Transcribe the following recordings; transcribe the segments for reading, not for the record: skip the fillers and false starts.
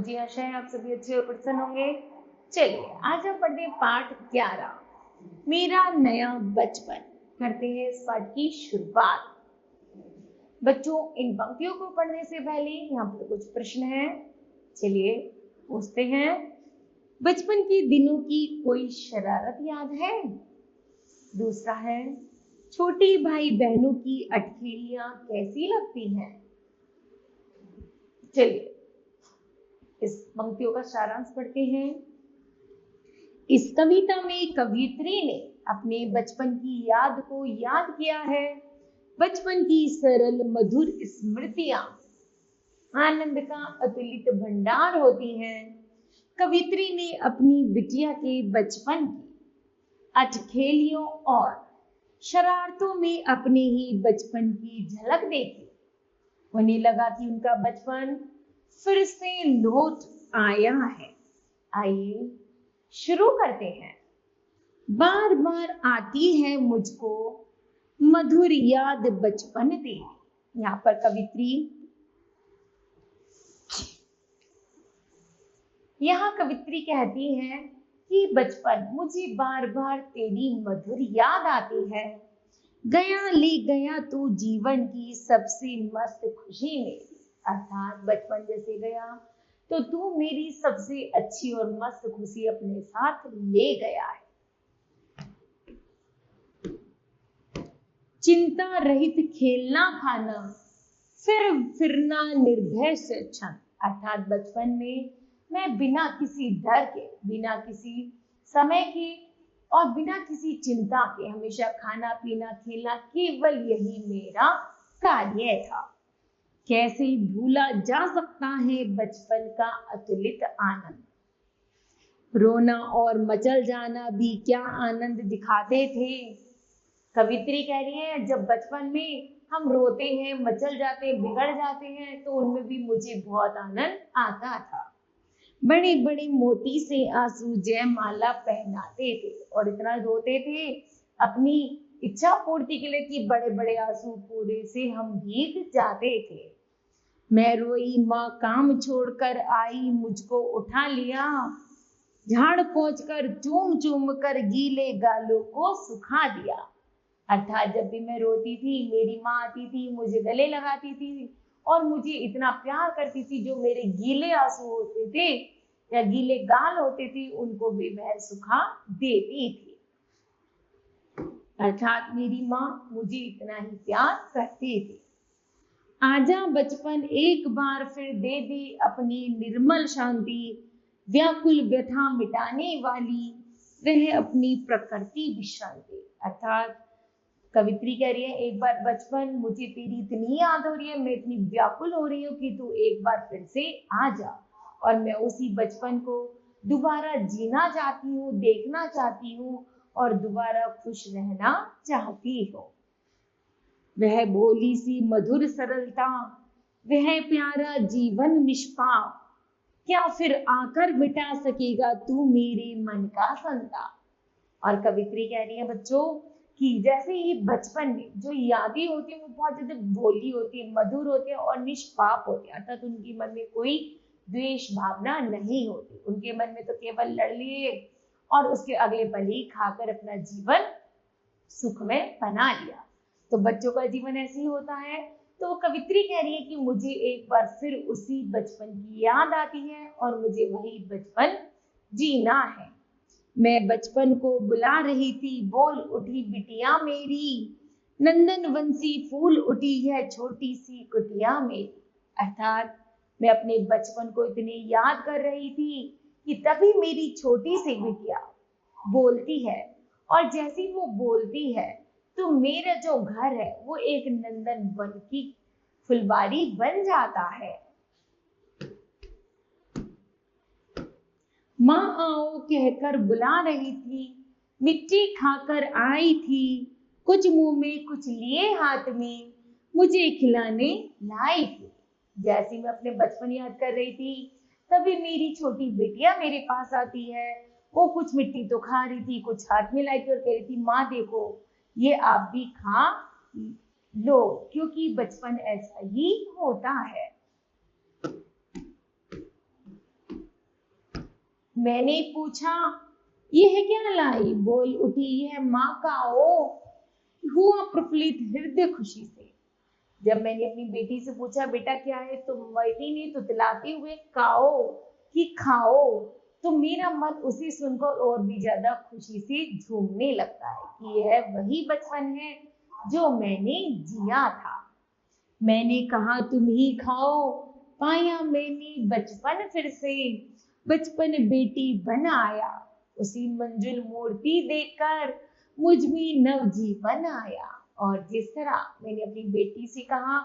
मुझे आशा है आप सभी अच्छे और प्रसन्न होंगे। चलिए आज हम पढ़ते हैं पाठ 11, मेरा नया बचपन। करते हैं इस पाठ की शुरुआत। बच्चों, इन पंक्तियों को पढ़ने से पहले यहाँ पर कुछ प्रश्न हैं, चलिए पूछते हैं। बचपन के दिनों की कोई शरारत याद है? दूसरा है, छोटे भाई बहनों की अटखेलियां कैसी लगती हैं? चलिए इस पंक्तियों का सारांश पढ़ते हैं। इस कविता में कवियत्री ने अपने बचपन की याद को याद किया है। बचपन की सरल मधुर स्मृतियां आनंद का अतुलित भंडार होती हैं। कवियत्री ने अपनी बिटिया के बचपन की अटखेलियों और शरारतों में अपने ही बचपन की झलक देखी। उन्हें लगा कि उनका बचपन फिर से लौट आया है। आइए शुरू करते हैं। बार बार आती है मुझको मधुर याद बचपन तेरी। यहाँ पर कवित्री कहती है कि बचपन मुझे बार बार तेरी मधुर याद आती है। गया ले गया तू जीवन की सबसे मस्त खुशी में। अर्थात बचपन जैसे गया तो तू मेरी सबसे अच्छी और मस्त खुशी अपने साथ ले गया है। चिंता रहित खेलना खाना, फिरना निर्भय से क्षण। अर्थात बचपन में मैं बिना किसी डर के, बिना किसी समय के और बिना किसी चिंता के हमेशा खाना पीना खेलना, केवल यही मेरा कार्य था। कैसे भूला जा सकता है बचपन का अतुलित आनंद। रोना और मचल जाना भी क्या आनंद दिखाते थे। कवित्री कह रही है जब बचपन में हम रोते हैं, मचल जाते हैं, बिगड़ जाते हैं तो उनमें भी मुझे बहुत आनंद आता था। बड़े बड़े मोती से आंसू जयमाला पहनाते थे और इतना रोते थे अपनी इच्छा पूर्ति के लिए कि बड़े बड़े आंसू पूरे से हम भीग जाते थे। मैं रोई, माँ काम छोड़कर आई, मुझको उठा लिया, झाड़ पोंछकर चूम चूम कर गीले गालों को सुखा दिया। अर्थात जब भी मैं रोती थी मेरी माँ आती थी, मुझे गले लगाती थी और मुझे इतना प्यार करती थी। जो मेरे गीले आंसू होते थे या गीले गाल होते थे उनको भी वह सुखा देती थी। अर्थात मेरी माँ मुझे इतना ही प्यार करती थी। आजा बचपन एक बार फिर दे दे अपनी निर्मल शांति, व्याकुल व्यथा मिटाने वाली वह अपनी प्रकृति विश्रांति। अर्थात कवित्री कह रही है एक बार बचपन, मुझे तेरी इतनी याद हो रही है, मैं इतनी व्याकुल हो रही हूँ कि तू एक बार फिर से आ जा और मैं उसी बचपन को दोबारा जीना चाहती हूँ, देखना चाहती हूँ और दोबारा खुश रहना चाहती हूँ। वह भोली सी मधुर सरलता, वह प्यारा जीवन निष्पाप, क्या फिर आकर मिटा सकेगा तू मेरे मन का संताप। और कवित्री कह रही है बच्चों कि जैसे ही बचपन में जो यादें होती है वो बहुत ज्यादा भोली होती है, मधुर होती है और निष्पाप होती है। अर्थात उनके मन में कोई द्वेष भावना नहीं होती। उनके मन में तो केवल लड़ लिए और उसके अगले पल ही खाकर अपना जीवन सुख में बना लिया। तो बच्चों का जीवन ऐसे ही होता है। तो कवित्री कह रही है कि मुझे एक बार फिर उसी बचपन की याद आती है और मुझे वही बचपन जीना है। मैं बचपन को बुला रही थी, बोल उठी बिटिया मेरी, नंदन वंशी फूल उठी है छोटी सी कुटिया मेरी। अर्थात मैं अपने बचपन को इतनी याद कर रही थी कि तभी मेरी छोटी सी बिटिया बोलती है और जैसी वो बोलती है तो मेरा जो घर है वो एक नंदन वन की फुलवारी बन जाता है। माँ आओ कहकर बुला रही थी, मिट्टी खाकर आई थी, कुछ मुंह में कुछ लिए हाथ में, मुझे खिलाने लाई थी। जैसे मैं अपने बचपन याद कर रही थी तभी मेरी छोटी बेटिया मेरे पास आती है। वो कुछ मिट्टी तो खा रही थी, कुछ हाथ में लाई थी और कह रही थी माँ देखो ये आप भी खा लो, क्योंकि बचपन ऐसा ही होता है। मैंने पूछा, यह क्या लाई? बोल उठी, यह माँ का ओ। हुआ प्रफुल्लित हृदय खुशी से। जब मैंने अपनी बेटी से पूछा, बेटा क्या है, तो बेटी ने तुतलाते हुए काओ कि खाओ, तो मेरा मन उसे सुनकर और भी ज्यादा खुशी से झूमने लगता है कि यह वही बचपन है जो मैंने जिया था। मैंने कहा, तुम ही खाओ। पाया मैंने बचपन फिर से, बचपन बेटी बन आया। उसी मंजुल मूर्ति देखकर मुझ में नवजीवन आया। और जिस तरह मैंने अपनी बेटी से कहा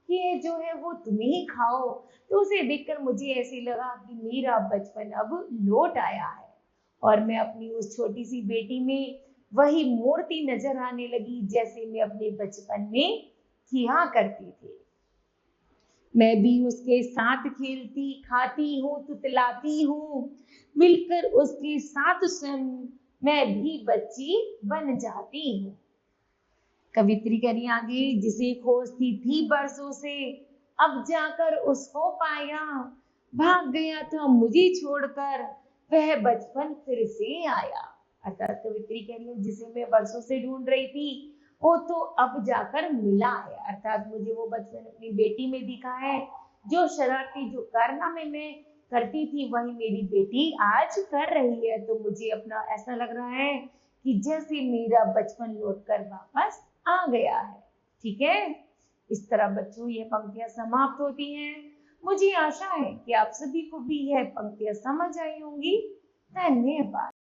कि ये जो है वो तुम ही खाओ, तो उसे देखकर मुझे ऐसे लगा कि मेरा बचपन अब लौट आया है और मैं अपनी उस छोटी सी बेटी में वही मूर्ति नजर आने लगी जैसे मैं अपने बचपन में किया करती थी। मैं भी उसके साथ खेलती, खाती हूँ, तुतलाती हूँ। मिलकर उसके साथ स्वयं मैं भी बच्ची बन जाती हूँ। कवित्री करी आगे, जिसे खोजती थी बरसों से, अब जाकर उसको पाया। भाग गया था मुझे छोड़कर, वह बचपन फिर से आया। अर्थात कवित्री कह रही है, जिसे मैं बरसों से ढूंढ रही थी वो तो अब जाकर मिला है। अर्थात मुझे वो बचपन अपनी बेटी में दिखा है। जो शरारती, जो कारनामे मैं करती थी वही मेरी बेटी आज कर रही है। तो मुझे अपना ऐसा लग रहा है कि जैसे मेरा बचपन लौटकर वापस आ गया है। ठीक है, इस तरह बच्चों ये पंक्तियां समाप्त होती हैं। मुझे आशा है कि आप सभी को भी यह पंक्तियां समझ आई होंगी। धन्यवाद।